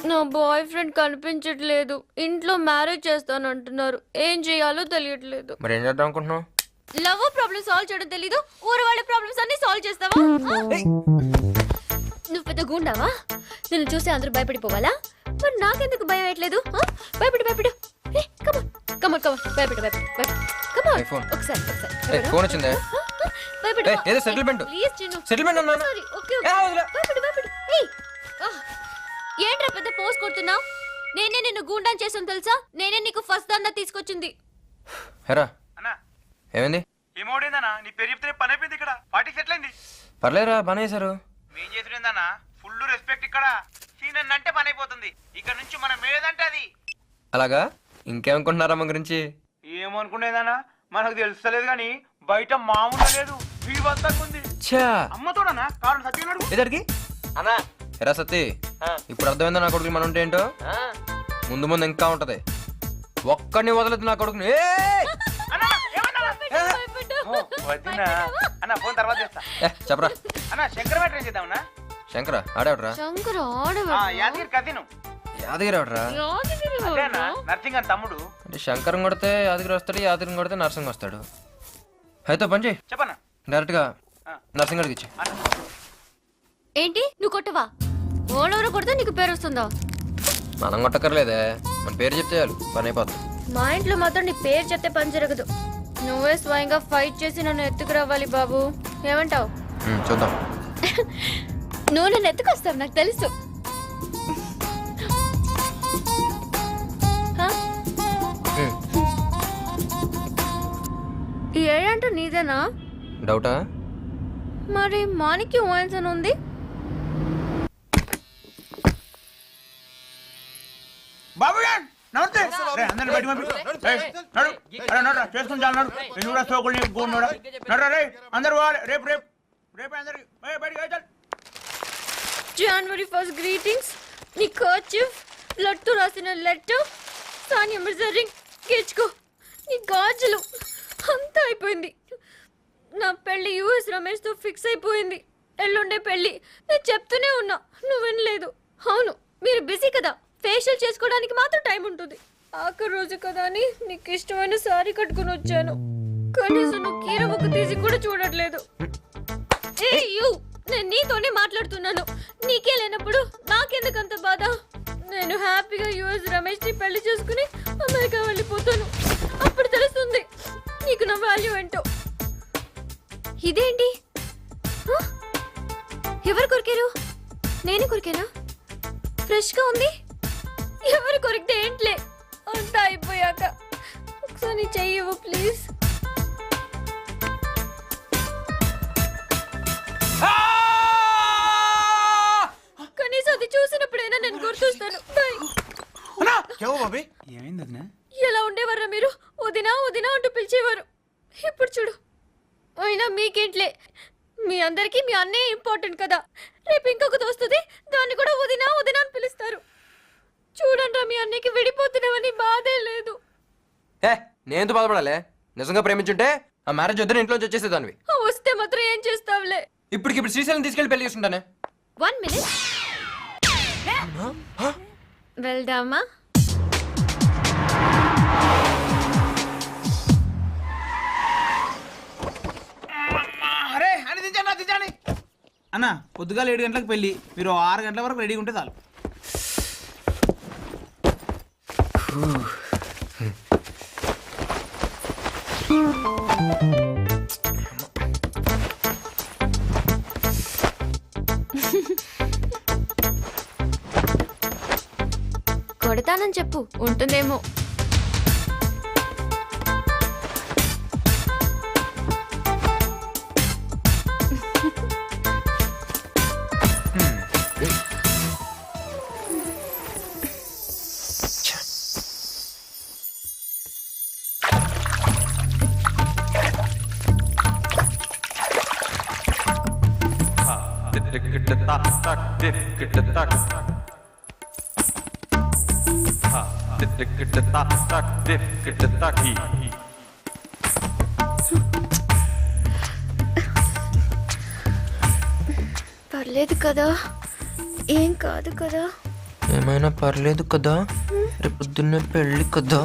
నా boy friend కనిపించట్లేదు. ఇంట్లో మ్యారేజ్ చేస్తానంటున్నారు. ఏం చేయాలో తెలియట్లేదు. మరి ఏం చేద్దాం అనుకుంటున్నావు? లవ్ ప్రాబ్లమ్ సాల్వ్ చేయడం తెలీదు, ఊరు వాళ్ళ ప్రాబ్లమ్స్ అన్ని సాల్వ్ చేస్తావా? నువ్వు పెద్ద గుండావా? నిన్ను చూసి అందరూ భయపడిపోవాలా? మరి నాకెందుకు భయం వేయట్లేదు? భయపడు భయపడు. కమన్ కమన్ కమన్, భయపడు భయపడు భయపడు. కమన్ ఫోన్ ఒకసారి ఒకసారి. ఫోన్ వచ్చిందే. భయపడు. ఏదో సెటిల్మెంట్. ప్లీజ్ చిన్ను. సెటిల్మెంట్ అన్నా. సారీ. ఓకే భయపడు భయపడు. ఏంట్రా పెద్ద పోజ్ కొడుతున్నావు? నేనే నిన్ను గూండాన్ చేసాను తెలుసా? నేనే నీకు ఫస్ట్ దందా తీసుకొచ్చింది. హెరా అన్నా ఏమైంది? ఏమోడేందన్నా, నీ పేరు చెప్తే పని అయిపోయింది. ఇక్కడ పార్టీ సెటిల్ అయింది. పర్లేదురా, బాగానే చేశారు. మేం చేసిపోయిందన్నా, ఫుల్ రెస్పెక్ట్. ఇక్కడ సీన్ అంటే పని అయిపోతుంది. ఇక్కడ నుంచి మనం ఏదంటే అది. అలాగా? ఇంకేమనుకుంటున్నారా మా గురించి? ఏమనుకునేదన్నా మనకు తెలుస్తలేదు కానీ బయట మామూలు లేదు, వీవంతంగా ఉంది. ఛా, అమ్మతోడనా కారణం సత్యనాడు ఎదరికి అన్నా. హెరా సత్తి, ఇప్పుడు అర్థమైందా నా కొడుకుని మనం ఉంటే ఏంటో? ముందు ముందు ఇంకా ఉంటది. ఒక్కడిని వదలదు నా కొడుకుని. అన్న ఫోన్ తర్వాత చేస్తా. చెప్పరా అన్న శంకర్ మ్యాటర్ చేద్దామన్నా. శంకర ఆడేవడరా? శంకర్ యాదగిరి కజిను. యాదగిరి ఎవడరా? అదే అన్న, నర్సింగ్ అని తమ్ముడు. అంటే శంకరం కొడితే యాదగిరి వస్తాడు, యాదగిరిని కొడితే నరసింగ్ వస్తాడు. అయితే పని చేయి, చెప్పన్నా. డైరెక్ట్ గా నరసింగ్ గడికి ఇచ్చి. ఏంటి నువ్వు కొట్టవా? ఓడెవరో కొడితే నీకు పేరు వస్తుందా? మనం కొట్టక్కర్లేదే, మన పేరు చెప్తే చాలు పని అయిపోతుంది. మా ఇంట్లో మాత్రం నీ పేరు చెప్తే పని జరగదు. నువ్వే స్వయంగా ఫైట్ చేసి నన్ను ఎత్తుకురావాలి బాబు. ఏమంటావు? చూద్దాం. నువ్వు నన్ను ఎత్తుకొస్తావు నాకు తెలుసు. ఈ ఏడంటూ నీదేనా? డౌటా? మరి మానికి ఓయన్స్ అని ఉంది. బాబు నమస్తే. అందరిని బయట పంపి నడు. అరే నడు, చేసుకుని చాలు నడు. నేను కూడా సోకులు నీకు గూడు నడు. నడు రే, అందరు పోవాలి. రేపు రేపు రేపు అందరికి బయటికి చాలు. జనవరి 1 గ్రీటింగ్స్. నీ కర్చీఫ్, లట్టు రాసిన లెటర్, సానియా మిర్జా రింగ్, గెచ్చుకో. నీ గాజులు అంతా అయిపోయింది. నా పెళ్లి యుఎస్ రమేష్ తో ఫిక్స్ అయిపోయింది. ఎల్లుండే పెళ్లి. నేను చెప్తూనే ఉన్నా, నువ్వు వినలేదు. అవును, మీరు బిజీ కదా, ఫేషియల్ చేసుకోవడానికి మాత్రం టైం ఉంటుంది. ఆఖరి రోజు కదా అని నీకు ఇష్టమైన సారీ కట్టుకుని వచ్చాను. కనీసం నువ్వు కీర ముక్కు తీసి కూడా చూడట్లేదు. నేను నీతోనే మాట్లాడుతున్నాను. నీకే లేనప్పుడు నాకెందుకంత బాధ? నేను హ్యాపీగా యుఎస్ రమేష్ ని పెళ్లి చేసుకుని అమెరికా వెళ్ళిపోతాను. అప్పుడు తెలుస్తుంది నీకు నా వాల్యూ ఏంటో. ఇదేంటి? ఎవరు కొరికారు? నేను కొరికేనా? ఫ్రెష్ గా ఉంది. ఎవరు కొరికితే ఏంట్లే, అంతా అయిపోయాక ఒకసారి చెయ్యవు ప్లీజ్. కనీసం అది చూసినప్పుడైనా నేను గుర్తొస్తాను. ఎలా ఉండేవారా మీరు? వదినా వదినా అంటూ పిలిచేవారు. ఇప్పుడు చూడు. అయినా మీకేంట్లే, మీ అందరికీ మీ అన్నయ్య ఇంపార్టెంట్ కదా. రేపు ఇంకొకటి వస్తుంది, దాన్ని కూడా వదినా వదినా అని పిలుస్తారు. చూడండి, మీ అన్నయ్యకి విడిపోతున్నామని బాధే లేదు. నేను బాధపడాలి. నిజంగా ప్రేమించుంటే ఆ మ్యారేజ్ వద్దని ఇంట్లో వచ్చేసేదానివి. వస్తే మాత్రం ఏం చేస్తావులే. ఇప్పుడు శ్రీశైలం తీసుకెళ్లి పెళ్లి చేసుకుంటానే. 1 minute. వెళ్దామా? అరే అని దించండి దించండి. అన్న పొద్దుగా 7 గంటలకు పెళ్ళి, మీరు 6 గంటల వరకు రెడీగా ఉంటే చాలు. కొడతానని చెప్పు, ఉంటుందేమో. పర్లేదు కదా, ఏం కాదు కదా. ఏమైనా పర్లేదు కదా, రేపు పొద్దున్నే పెళ్ళి కదా.